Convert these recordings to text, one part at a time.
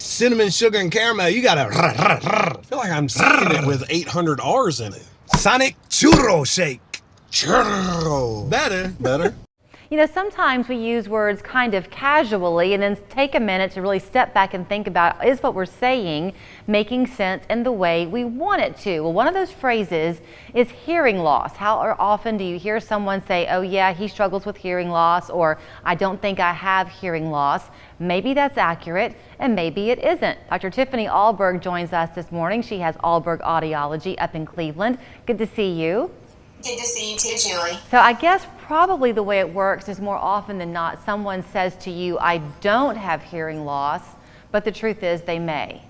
cinnamon, sugar, and caramel. You gotta. I feel like I'm saying it with 800 R's in it. Sonic churro shake. Churro. Better. You know, sometimes we use words kind of casually and then take a minute to really step back and think about, is what we're saying making sense in the way we want it to? Well, one of those phrases is hearing loss. How often do you hear someone say, oh yeah, he struggles with hearing loss, or I don't think I have hearing loss? Maybe that's accurate and maybe it isn't. Dr. Tiffany Ahlberg joins us this morning. She has Ahlberg Audiology up in Cleveland. Good to see you. Good to see you too, Julie. So I guess probably the way it works is more often than not, someone says to you, I don't have hearing loss, but the truth is they may.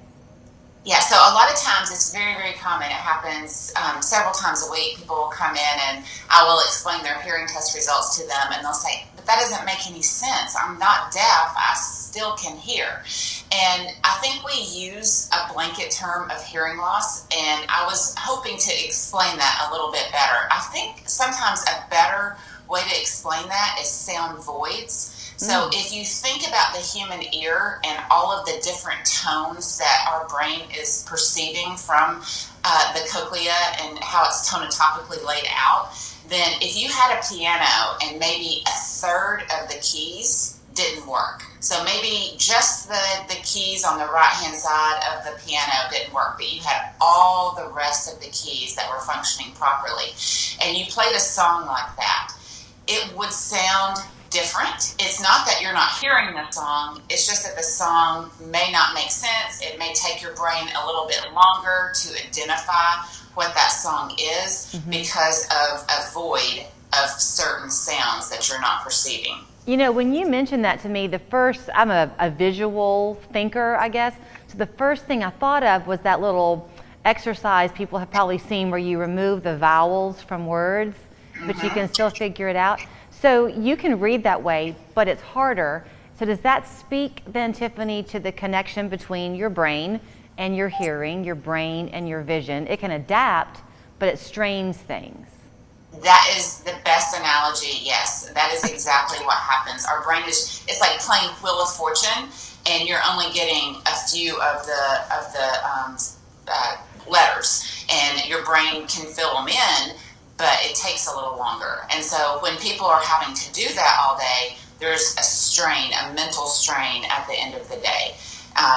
Yeah, so a lot of times it's very, very common. It happens several times a week. People will come in and I will explain their hearing test results to them and they'll say, but that doesn't make any sense. I'm not deaf. I still can hear. And I think we use a blanket term of hearing loss, and I was hoping to explain that a little bit better. I think sometimes a better way to explain that is sound voids. So if you think about the human ear and all of the different tones that our brain is perceiving from the cochlea and how it's tonotopically laid out, then if you had a piano and maybe a third of the keys didn't work. So maybe just the keys on the right-hand side of the piano didn't work, but you had all the rest of the keys that were functioning properly. And you played a song like that. It would sound different. It's not that you're not hearing the song, it's just that the song may not make sense. It may take your brain a little bit longer to identify what that song is because of a void of certain sounds that you're not perceiving. You know, when you mentioned that to me, I'm a visual thinker, I guess. So the first thing I thought of was that little exercise people have probably seen where you remove the vowels from words, but you can still figure it out. So you can read that way, but it's harder. So does that speak then, Tiffany, to the connection between your brain and your hearing, your brain and your vision? It can adapt, but it strains things. That is the best analogy, yes. That is exactly what happens. Our brain it's like playing Wheel of Fortune, and you're only getting a few of the letters, and your brain can fill them in, but it takes a little longer. And so when people are having to do that all day, there's a strain, a mental strain at the end of the day.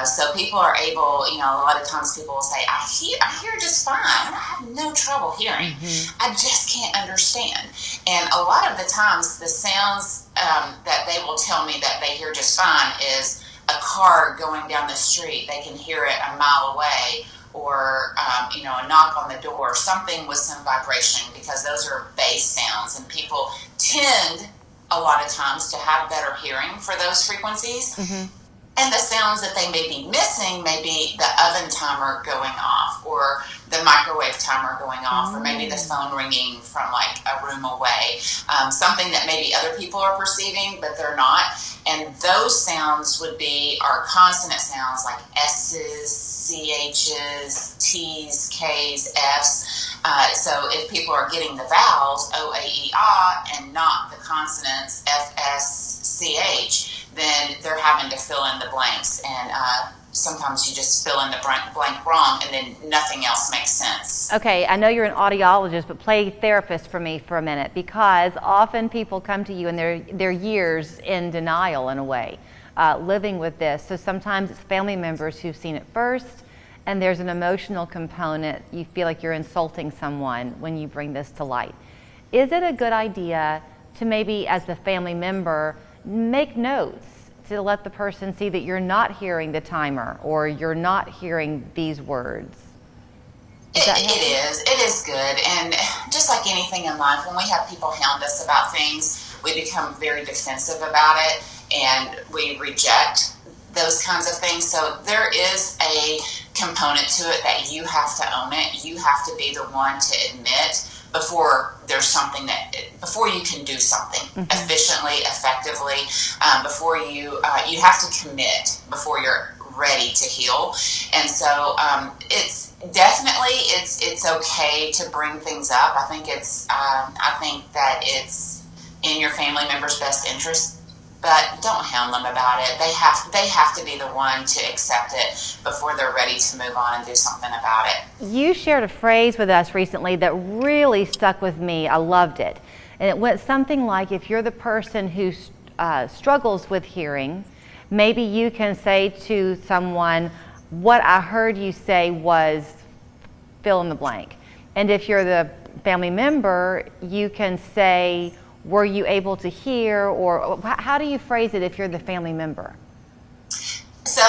So people are able, a lot of times people will say, I hear just fine. I have no trouble hearing. I just can't understand. And a lot of the times the sounds that they will tell me that they hear just fine is a car going down the street. They can hear it a mile away, or a knock on the door, something with some vibration, because those are bass sounds, and people tend a lot of times to have better hearing for those frequencies. And the sounds that they may be missing may be the oven timer going off, or the microwave timer going off, or maybe the phone ringing from like a room away. Something that maybe other people are perceiving, but they're not. And those sounds would be our consonant sounds like S's, CH's, T's, K's, F's. So if people are getting the vowels, O, A, E, Ah, and not the consonants, F, S, C, H, then they're having to fill in the blanks. And sometimes you just fill in the blank wrong, and then nothing else makes sense. Okay, I know you're an audiologist, but play therapist for me for a minute, because often people come to you and they're years in denial in a way, living with this. So sometimes it's family members who've seen it first, and there's an emotional component. You feel like you're insulting someone when you bring this to light. Is it a good idea to maybe, as the family member, make notes to let the person see that you're not hearing the timer, or you're not hearing these words? It is good. And just like anything in life, when we have people hound us about things, we become very defensive about it, and we reject those kinds of things. So there is a component to it that you have to own it. You have to be the one to admit before there's something before you can do something efficiently, effectively, before you have to commit before you're ready to heal. And so it's definitely it's okay to bring things up. I think that it's in your family member's best interest but don't hound them about it. They have to be the one to accept it before they're ready to move on and do something about it. You shared a phrase with us recently that really stuck with me. I loved it. And it went something like, if you're the person who struggles with hearing, maybe you can say to someone, what I heard you say was fill in the blank. And if you're the family member, you can say, were you able to hear, or how do you phrase it if you're the family member? So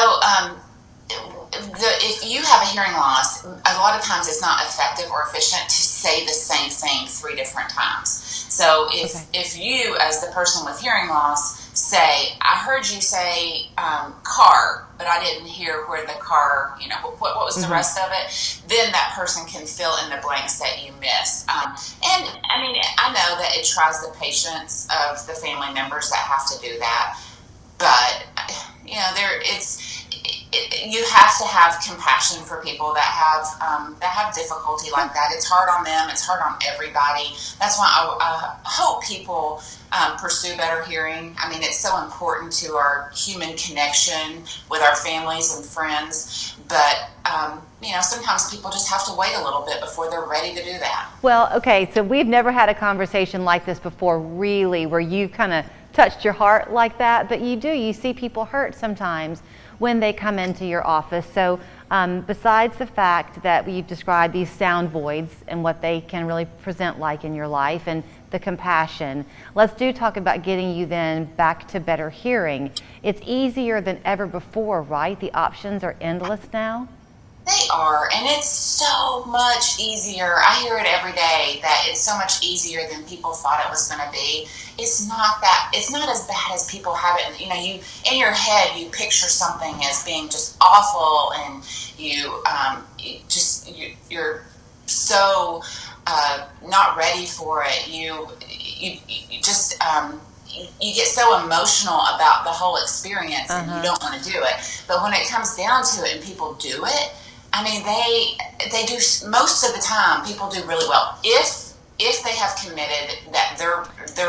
if you have a hearing loss, a lot of times it's not effective or efficient to say the same thing 3 different times. So if you, as the person with hearing loss, say, I heard you say car, but I didn't hear where the car, what was the rest of it, then that person can fill in the blanks that you missed. And I mean, I know that it tries the patience of the family members that have to do that, but you have to have compassion for people that have difficulty like that. It's hard on them. It's hard on everybody. That's why I hope people pursue better hearing. I mean, it's so important to our human connection with our families and friends. But sometimes people just have to wait a little bit before they're ready to do that. Well, okay, so we've never had a conversation like this before, really, where you kind of touched your heart like that. But you see people hurt sometimes when they come into your office. So besides the fact that we've described these sound voids and what they can really present like in your life and the compassion, let's talk about getting you then back to better hearing. It's easier than ever before, right? The options are endless now. They are, and it's so much easier. I hear it every day that it's so much easier than people thought it was going to be. It's not as bad as people have it. You in your head, you picture something as being just awful, and you're so not ready for it. You get so emotional about the whole experience, and you don't want to do it. But when it comes down to it and people do it, I mean, they do, most of the time, people do really well if they have committed that they're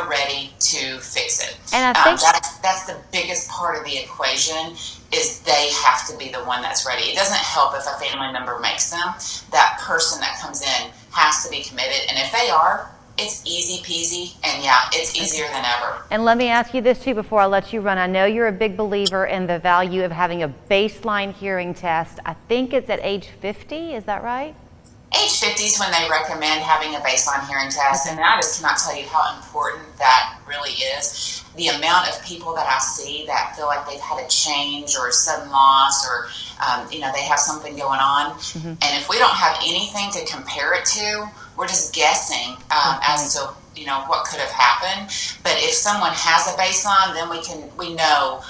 ready to fix it. And I think that's the biggest part of the equation, is they have to be the one that's ready. It doesn't help if a family member makes them. That person that comes in has to be committed, and if they are, it's easy peasy, and it's easier than ever. And let me ask you this too before I let you run. I know you're a big believer in the value of having a baseline hearing test. I think it's at age 50, is that right? Age 50 is when they recommend having a baseline hearing test, and I just cannot tell you how important that really is. The amount of people that I see that feel like they've had a change or a sudden loss, or they have something going on, and if we don't have anything to compare it to, we're just guessing as to what could have happened. But if someone has a baseline, then we know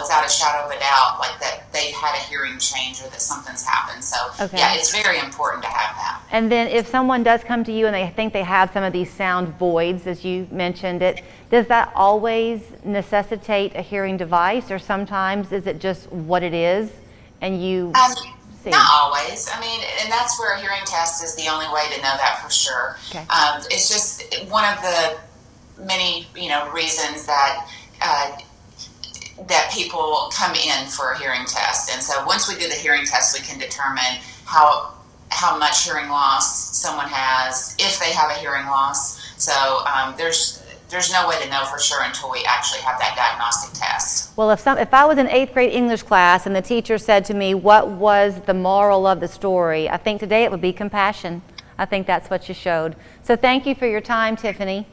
without a shadow of a doubt, like, that they've had a hearing change or that something's happened. So it's very important to have that. And then if someone does come to you and they think they have some of these sound voids, as you mentioned it, does that always necessitate a hearing device, or sometimes is it just what it is and you see? Not always. I mean, and that's where a hearing test is the only way to know that for sure. Okay. It's just one of the many reasons that that people come in for a hearing test. And so once we do the hearing test, we can determine how much hearing loss someone has, if they have a hearing loss. So there's no way to know for sure until we actually have that diagnostic test. Well, if I was in 8th grade English class and the teacher said to me, what was the moral of the story? I think today it would be compassion. I think that's what you showed. So thank you for your time, Tiffany.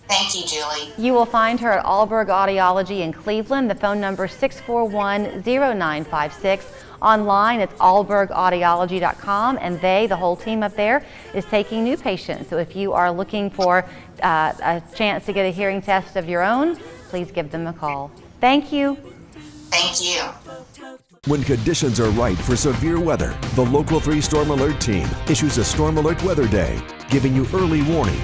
Thank you, Julie. You will find her at Ahlberg Audiology in Cleveland. The phone number is 641-0956. Online, it's ahlbergaudiology.com, and the whole team up there, is taking new patients. So if you are looking for a chance to get a hearing test of your own, please give them a call. Thank you. Thank you. When conditions are right for severe weather, the Local 3 Storm Alert team issues a Storm Alert Weather Day, giving you early warning